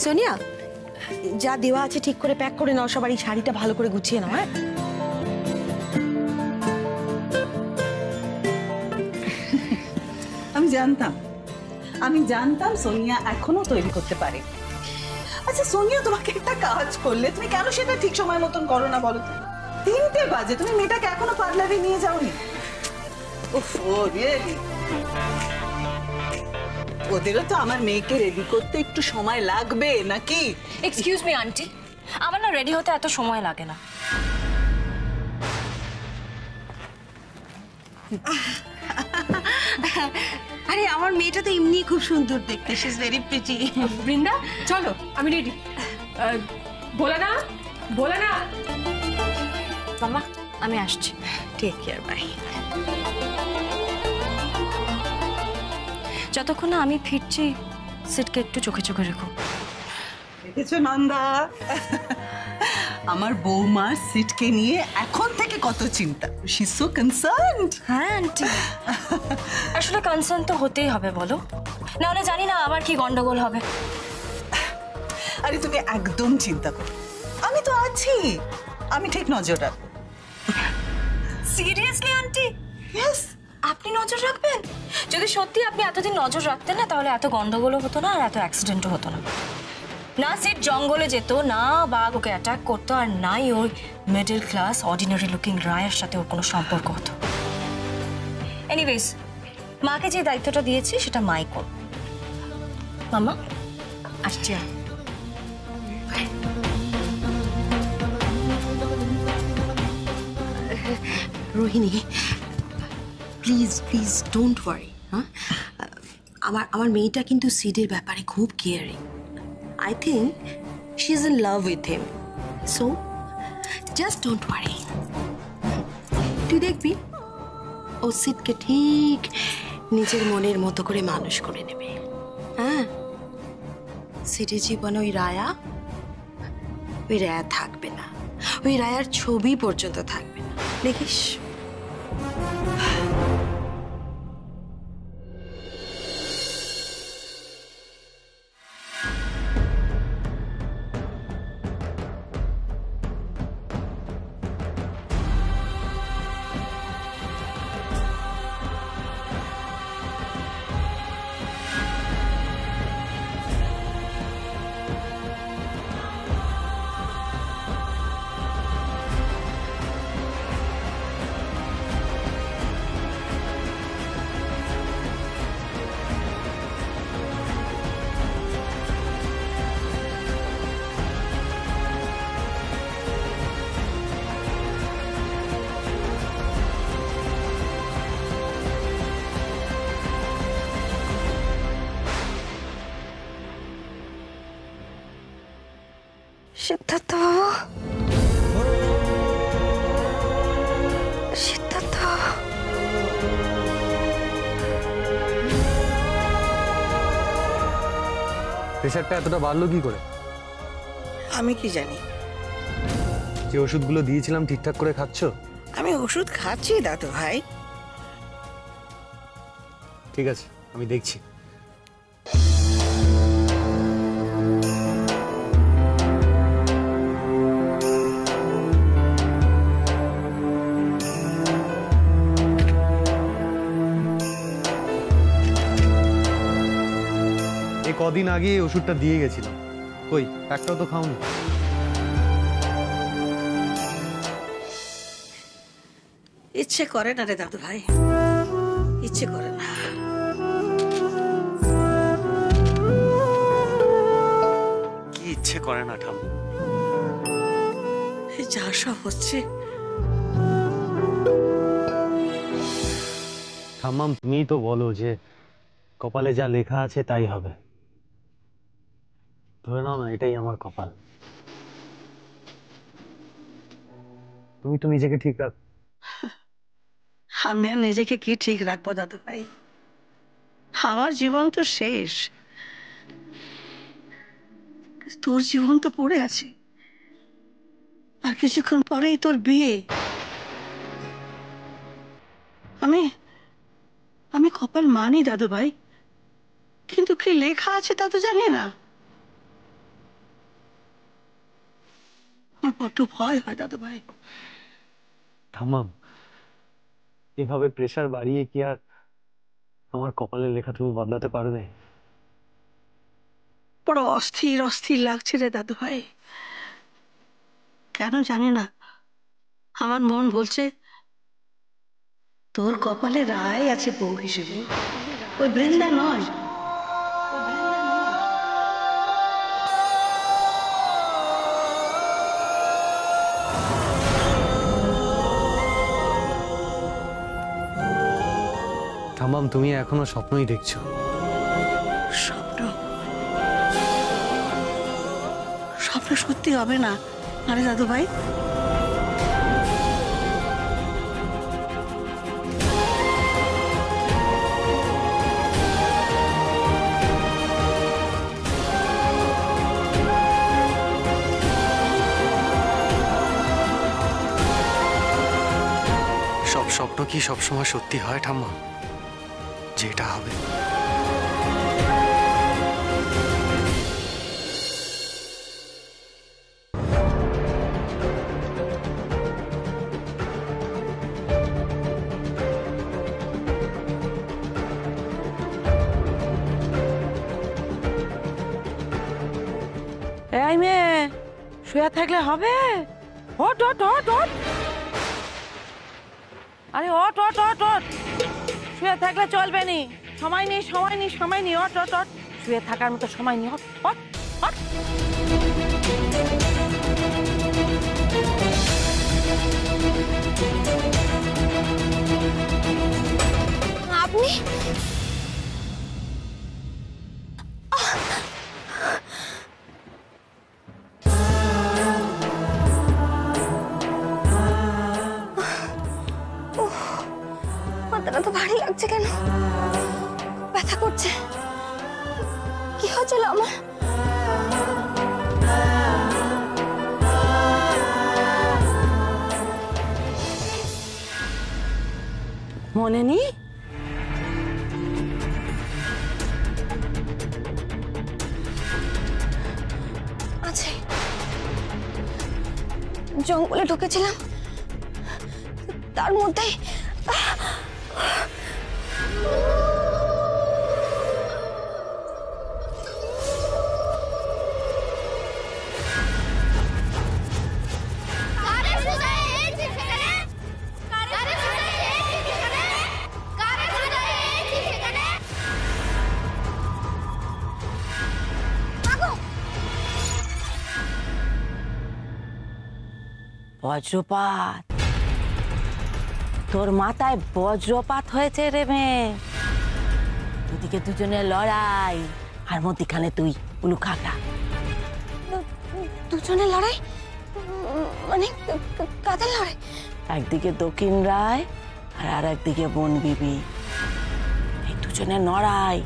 সোনিয়া, যা দেওয়া আছে ঠিক করে প্যাক করে নাও, সবার এই শাড়িটা ভালো করে গুছিয়ে নাও। হ্যাঁ, আমি জানতাম সোনিয়া এখনো তৈরি করতে পারে। আচ্ছা সোনিয়া, তোমাকে একটা কাজ করলে তুমি কেন সেটা ঠিক সময় মতন করো না বলো তো? 3টে বাজে, তুমি মেয়েটাকে এখনো পার্লারে নিয়ে যাওনি? ওদেরও তো আমার মেয়েকে রেডি করতে একটু সময় লাগবে নাকি? এক্সকিউজ মি আন্টি, আমার না রেডি হতে এত সময় লাগে না। আরে আমার মেয়েটা তো এমনি খুব সুন্দর দেখতে, she is very pretty. Brinda চলো, আমি রেডি। বলে না মামা, আমি আসছি। Take care, bye. যতক্ষণ না আমি ফিরছি, সিটকে একটু চোখে চোখে রেখো। দেখেছো নন্দা, আমার বৌমার সিটকে নিয়ে এখন থেকে কত চিন্তা। She is so concerned. হ্যাঁ আন্টি, আসলে কনসার্ন তো হতেই হবে বলো, না হলে জানি না আবার কি গন্ডগোল হবে। আরে তুমি একদম চিন্তা করো, আমি তো আছি, আমি ঠিক নজর রাখবো। Seriously aunty? ইয়েস। আপনি নজর রাখবেন? যদি সত্যি আপনি এতদিন নজর রাখতেন না, তাহলে এত গন্ডগোলও হতো না আর এত অ্যাক্সিডেন্টও হতো না। না সিট জঙ্গলে যেত, না বাঘ ওকে অ্যাটাক করতো, আর নাই ওই মিডল ক্লাস অর্ডিনারি লুকিং রায়ের সাথে ওর কোনো সম্পর্ক হতো। এনিওয়েজ, মাকে যে দায়িত্বটা দিয়েছি সেটা মাই কর। মামা আসছি। Rohini, please please don't worry. হ্যাঁ, আমার মেয়েটা কিন্তু সিডের ব্যাপারে খুব caring. I think she is in love with him, so just don't worry. তুই দেখবি ও সিডকে ঠিক নিজের মনের মতো করে মানুষ করে নেবে। হ্যাঁ, সিডের জীবনে ওই রায়া থাকবে না, ওই রায়ার ছবি পর্যন্ত থাকবে না, দেখিস। সিদ্ধার্থ বাবু, সিদ্ধার্থ, প্রেশারটা এতটা বাড়লো কি করে? আমি কি জানি। যে ওষুধগুলো দিয়েছিলাম ঠিকঠাক করে খাচ্ছ? আমি ওষুধ খাচ্ছি দাদু ভাই। ঠিক আছে, আমি দেখছি। কদিন আগে ওষুধটা দিয়ে গেছিলাম, কই একটাও তো খাওনি। ইচ্ছে করে না রে দাদু ভাই, ইচ্ছে করে না। কি ইচ্ছে করে না ঠাম্মা? যা সব হচ্ছে। ঠাম্মা তুমি তো বলো যে কপালে যা লেখা আছে তাই হবে। ধরে নাও না, এটাই আমার কপাল। তুমি তো নিজেকে ঠিক রাখ। আমি আর নিজেকে কি ঠিক রাখবো দাদু ভাই? আমার জীবন তো শেষ, তোর জীবন তো পড়ে আছে। আর কিছুক্ষণ পরেই তোর বিয়ে। আমি আমি কপাল মানি দাদু ভাই, কিন্তু কি লেখা আছে তা তো জানি না। আমার বড্ড ভয় হয় দাদু ভাই। ঠাম্মাম, এভাবে প্রেশার বাড়িয়ে কি আর আমার কপালের লেখা তুমি বদলাতে পারবে? বড় অস্থির অস্থির লাগছে রে দাদু ভাই। কেন জানি না, আমার মন বলছে তোর কপালে রায় আছে বউ হিসেবে, ওই বৃন্দা নয়। ঠাম্মাম, তুমি এখনো স্বপ্নই দেখছো। স্বপ্ন? স্বপ্ন সত্যি হবে না আরে দাদু ভাই? সব স্বপ্ন কি সবসময় সত্যি হয় ঠাম্মা? যেটা হবে। এই মেয়ে, শুয়ে থাকলে হবে? হট হট হট হট, আরে হট হট হট হট, শুয়ে থাকলে চলবে নি। সময় নেই সময় নেই সময় নেই, হট হট হট, শুয়ে থাকার মতো সময় নেই, হট হট হট। আপনি মাথাটা তো ভারী লাগছে, কেন ব্যথা করছে? কি হয়েছিল আমার? মনে নেই? আছে, জঙ্গলে ঢুকেছিলাম, তার মধ্যেই বজ্রপাত। তোর মাথায় বজ্রপাত হয়েছে রে মেয়ে। ওদিকে দুজনের লড়াই, আর মধ্যখানে তুই উলু খাগড়া। দুজনে লড়াই? মানে কাদের লড়াই? একদিকে দক্ষিণ রায় আর একদিকে বন বিবি, এই দুজনের লড়াই,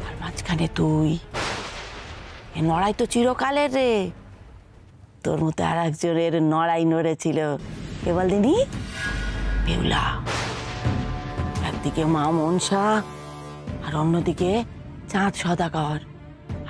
আর মাঝখানে তুই। এই লড়াই তো চিরকালের রে। তোর মতো আর একজনের নড়াই নড়েছিল, কে বল দিনি? বেহুলা। একদিকে মা মনসা আর অন্যদিকে চাঁদ সদাগর,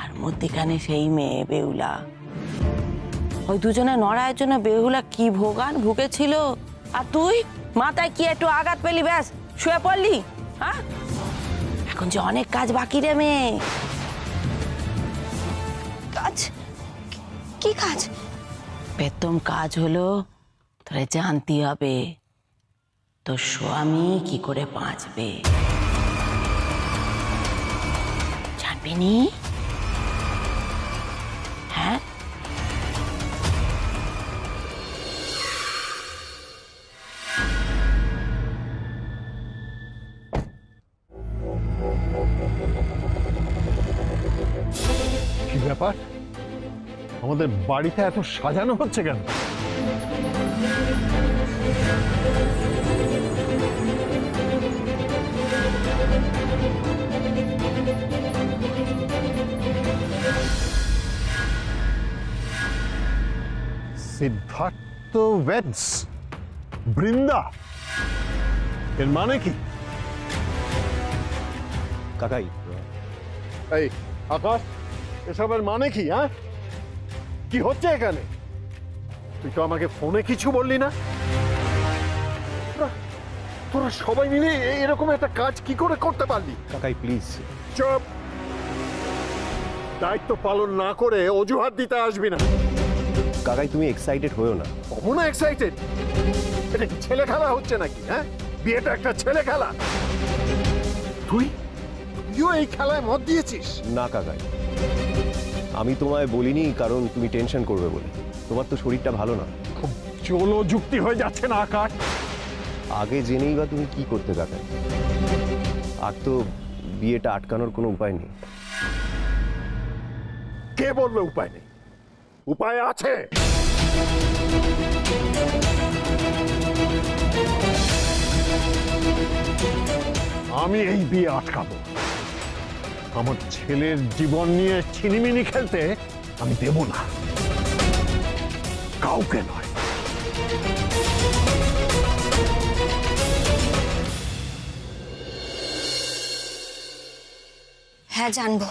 আর মধ্যখানে সেই মেয়ে বেহুলা। ওই দুজনে নড়াইয়ের জন্য বেহুলা কি ভোগান ভুগেছিল, আর তুই মাথায় কি একটু আঘাত পেলি, ব্যাস শুয়ে পড়লি। হ্যাঁ, এখন যে অনেক কাজ বাকি রে মেয়ে। কাজ? কি কাজ? প্রথম কাজ হলো তোরে জানতে হবে তোর স্বামী কি করে বাঁচবে। জানবি নি? হ্যাঁ, কি ব্যাপার, আমাদের বাড়িতে এত সাজানো হচ্ছে কেন? সিদ্ধার্থ ওয়েডস বৃন্দা, এর মানে কি? কাকাই, এই আকাশ, এসবের মানে কি? হ্যাঁ, কি হচ্ছে এখানে? তুই তো আমাকে ফোনে কিছু বললি না। তোরা সবাই মিলে এরকম একটা কাজ কি করে করতে পারলি? কাকাই প্লিজ। চুপ! দায়িত্ব পালন না করে অজুহাত দিতে আসবি না। কাকাই তুমি এক্সাইটেড হয়েও না। কখনো এক্সাইটেড? এটা কি ছেলে খেলা হচ্ছে নাকি? হ্যাঁ, বিয়েটা একটা ছেলে খেলা। তুইও এই খেলায় মত দিয়েছিস? না কাকাই, আমি তোমায় বলিনি কারণ তুমি টেনশন করবে বলে। তোমার তো শরীরটা ভালো না। খুব চলো যুক্তি হয়ে যাচ্ছে না আকাশ। আগে জেনেই বা তুমি কি করতে কাকাই? আর তো বিয়েটা আটকানোর কোনো উপায় নেই। কে বললো উপায় নেই? উপায় আছে। আমি এই বিয়ে আটকাবো। আমার ছেলের জীবন নিয়ে ছিনিমিনি খেলতে আমি দেব না, কাউকে নয়। হ্যাঁ জানবো,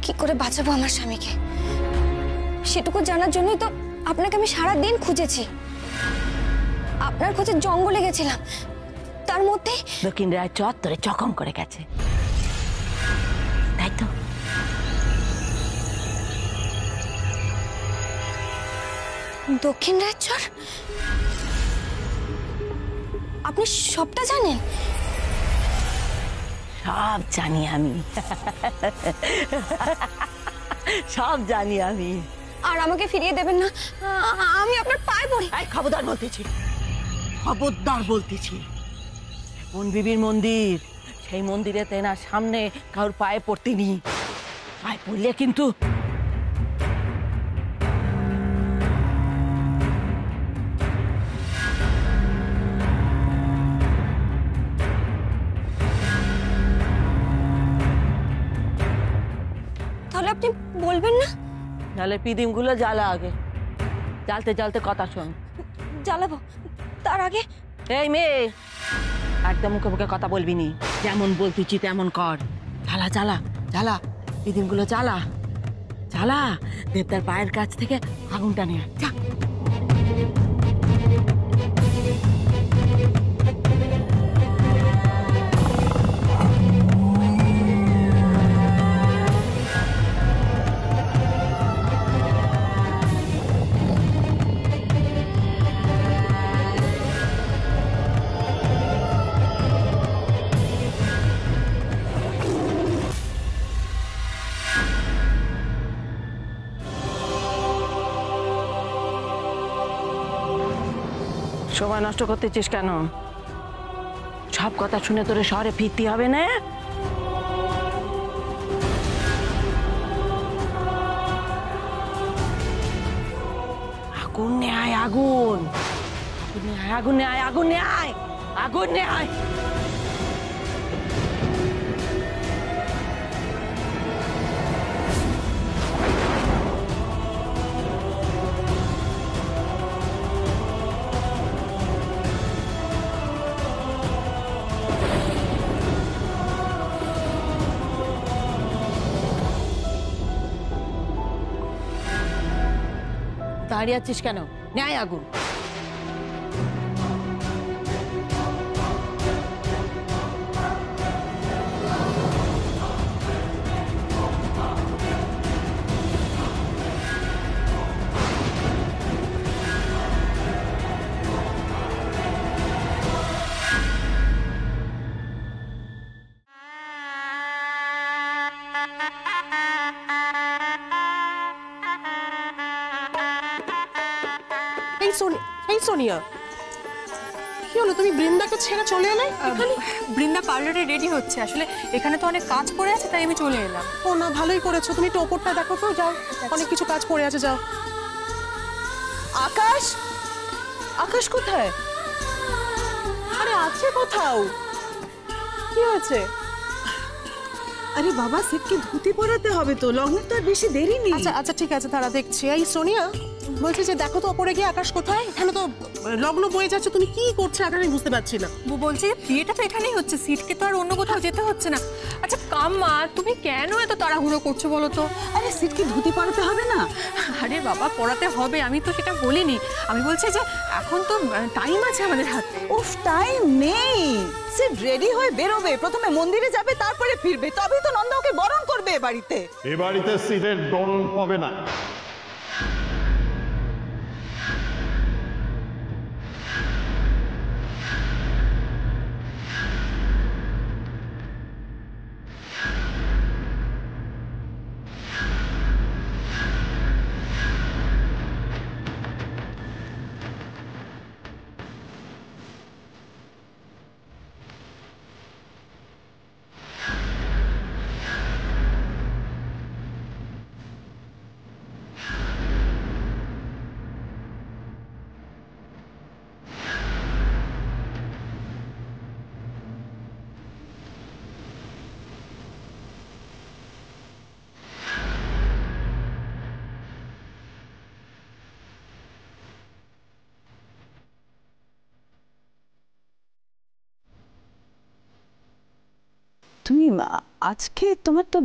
কি করে বাঁচাবো আমার স্বামীকে সেটুকু জানার জন্যই তো আপনাকে আমি সারা দিন খুঁজেছি। আপনার খোঁজে জঙ্গলে গেছিলাম, তার মধ্যে দক্ষিণ রায় চত্বরে চকম করে গেছে, তাই তো? দক্ষিণ রায়চর? আপনি সবটা জানেন? সব জানি আমি, সব জানি আমি। আর আমাকে ফিরিয়ে দেবেন না? আমি আপনার পায়ে পড়ি। খবরদার বলতেছি, খবরদার বলতেছি। বন বিবির মন্দির, সেই মন্দিরে তেনার সামনে কারোর পায়ে পড়তে নি। পায়ে পড়লে কিন্তু তাহলে আপনি বলবেন না? তাহলে পিদিমগুলো জ্বালা আগে, জ্বালতে জ্বালতে কথা শোন। জ্বালাবো, তার আগে এই মেয়ে, একদম মুখে মুখে কথা বলবি নি, যেমন বলতেছি তেমন কর। জ্বালা জ্বালা জ্বালা, পিদিমগুলো জ্বালা জ্বালা, দেবদার পায়ের কাছ থেকে আগুনটা নিয়ে যা। সময় নষ্ট করতেছিস কেন? সব কথা শুনে তোরে শহরে ফিরতে হবে না? আগুন নিয়ে আয়, আগুন, আগুন নিয়ে আয়, আগুন নিয়ে আয়, আগুন নিয়ে আয়, আগুন নিয়ে আয়। দাঁড়িয়ে আছিস কেন? ন্যায় আগুন। এই সোনিয়া, কি হলো? তুমি বৃন্দাকে ছেড়ে চলে এলে এখানে? বৃন্দা পার্লারে রেডি হচ্ছে, আসলে এখানে তো অনেক কাজ পড়ে আছে তাই আমি চলে এলাম। ও না, ভালোই করেছো। তুমি একটু ওপরটা দেখো তো, যাও, অনেক কিছু কাজ পড়ে আছে, যাও। আকাশ, আকাশ কোথায়? আরে আছে কোথাও। কি হয়েছে? আরে বাবা, সিটকে ধুতি পরাতে হবে তো, লগ্নের তো আর বেশি দেরি নেই। আচ্ছা আচ্ছা ঠিক আছে, তারা দেখছি। এই সোনিয়া, বলছি যে দেখো তো ওপরে গিয়ে আকাশ কোথায়, এখানে তো লগ্ন বয়ে যাচ্ছে, তুমি কি করছো আকাশ আমি বুঝতে পারছি না। বলছি বিয়েটা তো এখানেই হচ্ছে, সিটকে তো আর অন্য কোথাও যেতে হচ্ছে না। আচ্ছা কাম্মা, তুমি কেন এত তাড়াহুড়ো করছো বলো তো? আরে সিটকে ধুতি পরাতে হবে না? আরে বাবা পড়াতে হবে, আমি তো সেটা বলিনি। আমি বলছি যে এখন তো টাইম আছে আমাদের হাতে। উফ, টাইম নেই। সিট রেডি হয়ে বেরোবে, প্রথমে মন্দিরে যাবে, তারপরে ফিরবে, তবেই তো নন্দা ওকে বরণ করবে এ বাড়িতে। এ বাড়িতে সিটের বরণ হবে না। তুমি আজকে তোমার তো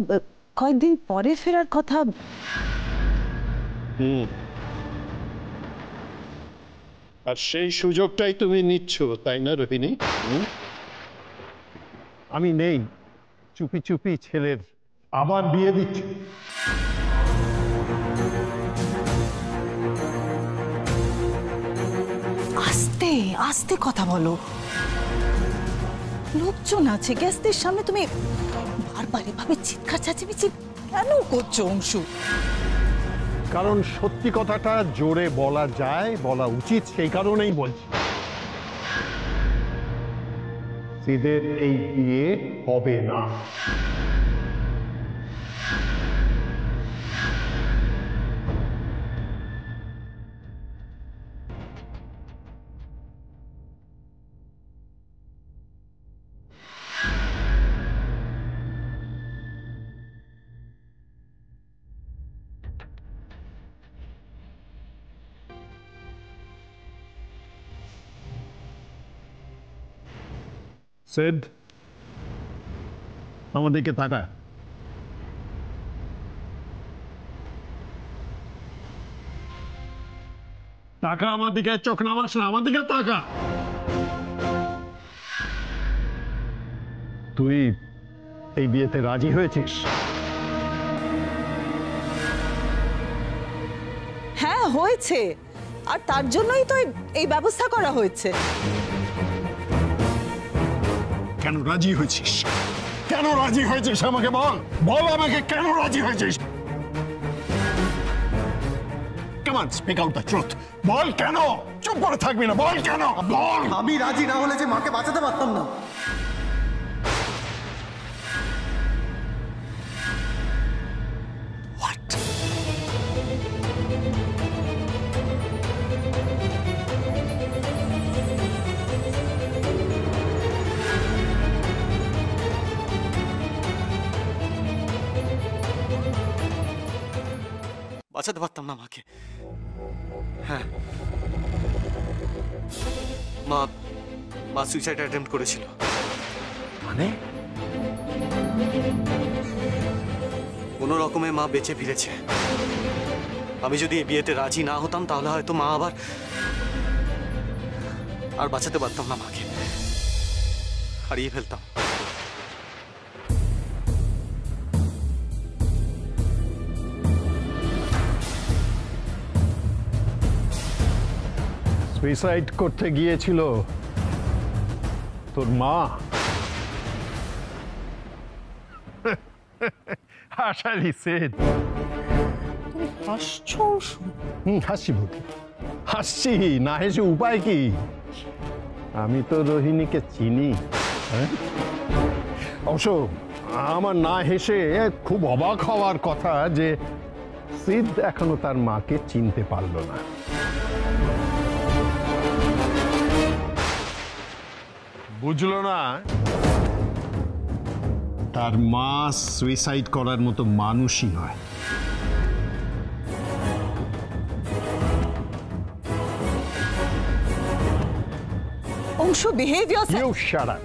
কয়েকদিন পরে ফেরার কথা। আর সেই সুযোগটাই তুমি নিচ্ছ, তাই না রোহিণী? আমি নেই, চুপি চুপি ছেলের আবার বিয়ে দিচ্ছি। আস্তে আস্তে কথা বলো, লোকজন আছে, গেস্টদের সামনে তুমি বারবার এভাবে চিৎকার চেঁচামেচি কেন করছো অংশু? কারণ সত্যি কথাটা জোরে বলা যায়, বলা উচিত, সেই কারণেই বলছি। সিদের এই বিয়ে হবে না। সিদ, আমাদেরকে তাকা। টাকা আমার দিকে, চোখ নামাস না, আমার দিকে তাকা। তুই এই বিয়েতে রাজি হয়েছিস? হ্যাঁ হয়েছে, আর তার জন্যই তো এই ব্যবস্থা করা হয়েছে। কেন রাজি হয়েছিস? কেন রাজি হয়েছিস আমাকে বল, বল আমাকে কেন রাজি হয়েছিস? Come on, speak out the truth. বল কেন? চুপ করে থাকবি না, বল কেন? বল। আমি রাজি না হলে যে মাকে বাঁচাতে পারতাম না। What? বাঁচাতে পারতাম না মাকে। হ্যাঁ, মা সুইসাইড অ্যাটেম্প্ট করেছিল। মানে কোনো রকমে মা বেঁচে ফিরেছে। আমি যদি এই বিয়েতে রাজি না হতাম তাহলে হয়তো মা আর বাঁচাতে পারতাম না মাকে, হারিয়ে ফেলতাম। সুইসাইড করতে গিয়েছিল তোর মা? হাসালি সেদ। হাসছি বলতে হাসছি না, হেসে উপায় কি? আমি তো রোহিণীকে চিনি। অবশ্য আমার না হেসে খুব অবাক হওয়ার কথা যে সিদ এখনো তার মাকে চিনতে পারল না। বুঝলো না তার মা সুইসাইড করার মতো মানুষই নয়। Anshu, behave yourself. You shut up.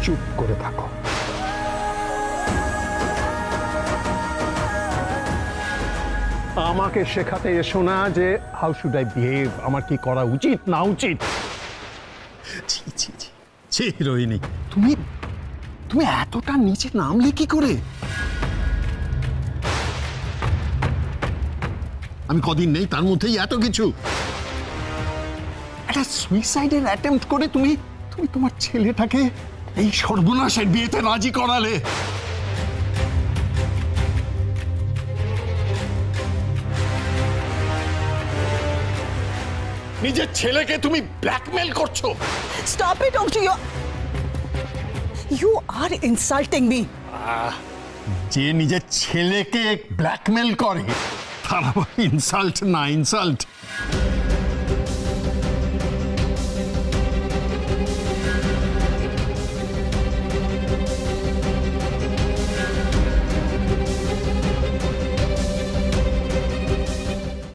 চুপ করে থাকো। আমাকে শেখাতে এসো না যে হাউ শুড আই বিহেভ, আমার কি করা উচিত না উচিত। ছি ছি ছি ছি রোহিণী, তুমি তুমি এতটা নিচে নামলে কি করে? আমি কদিন নেই তার মধ্যেই এত কিছু। একটা সুইসাইডের অ্যাটেম্প্ট করে তুমি তুমি তোমার ছেলেটাকে এই সর্বনাশের বিয়েতে রাজি করালে। নিজের ছেলেকে তুমি ব্ল্যাকমেল করছো। Stop it, Anshu. You are insulting me. যে নিজের ছেলেকে ব্ল্যাকমেল করে তার আবার ইনসাল্ট না ইনসাল্ট।